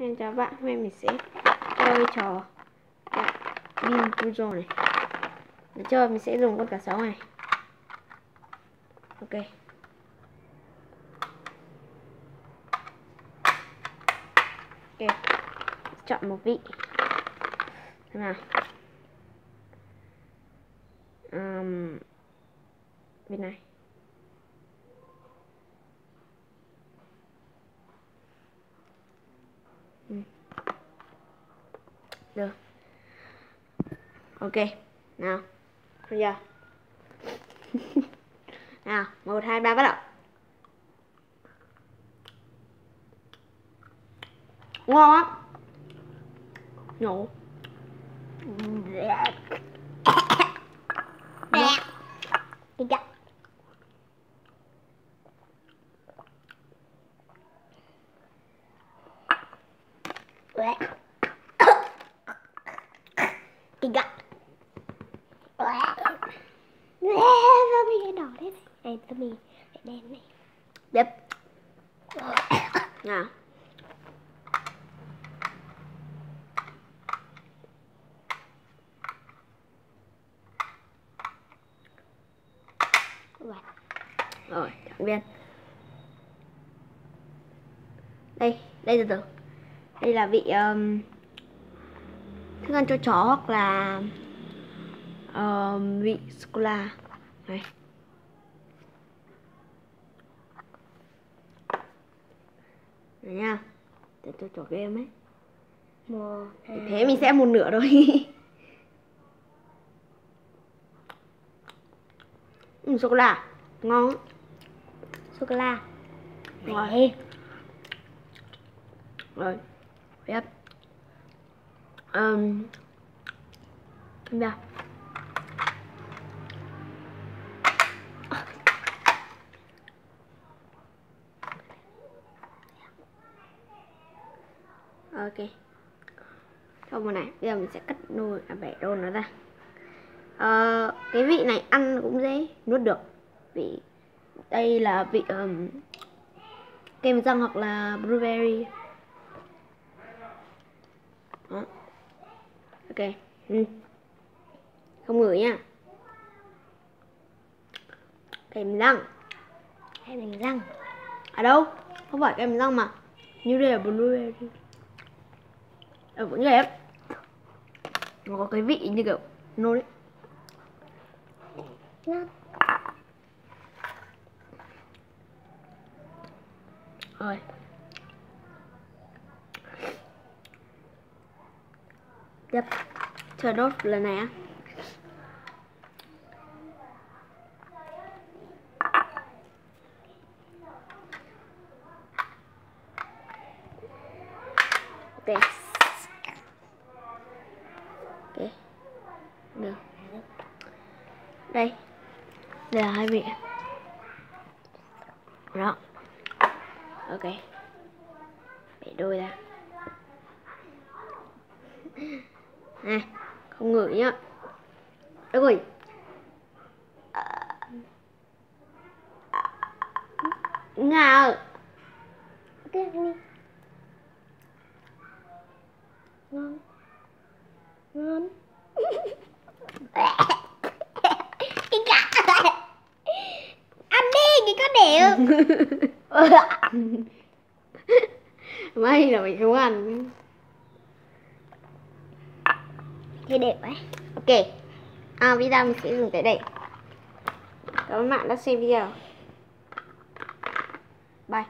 Nên chào bạn, hôm nay mình sẽ chơi trò Bean Puzzle này. Để chơi mình sẽ dùng con cá sấu này. Ok. Ok. Chọn một vị. Thế nào. Vị này. Được. Ok. Nào. Bây giờ. Nào, 1, 2, 3 bắt đầu. Ngon á. Nhổ. Đẹp. Đi gặp. Đi gặp. Sao bị cái đỏ thế? Đây, tôi bị cái đen này. Đẹp. Nào. Rồi, chẳng viên. Đây từ từ. Đây là vị thức ăn cho chó hoặc là vị sô-cô-la. Này. Này nha. Để tôi cho game ấy. Thế mình sẽ ăn một nửa thôi. Sô-cô-la ngon. Sô-cô-la. Rồi. Rồi. Tiếp. Dạ. Ok. Xong rồi này, bây giờ mình sẽ cắt bẻ đôi nó ra. Cái vị này ăn cũng dễ nuốt được. Vị đây là vị kem răng hoặc là blueberry. Đó. Ok. Không ngửi nha. Kem răng. Kem răng. À đâu? Không phải kem răng mà. Như đây là blueberry. Vẫn đẹp. Nó có cái vị như kiểu nô đấy. Ngon. Rồi. Tiếp. Chờ đốt lần này á. Ok. Ok. Được. Đây. Đây là hai vị. Đó. Ok. Bẻ đôi ra. Này, không ngửi nhá. Được rồi. Ngào. Cái đi. Ngon. Ngon. Cái cả. Ăn đi, cái có đều. May là mình không ăn. Thế đẹp ấy. Ok. Video mình sẽ dừng tới đây. Cảm ơn bạn đã xem video. Bye.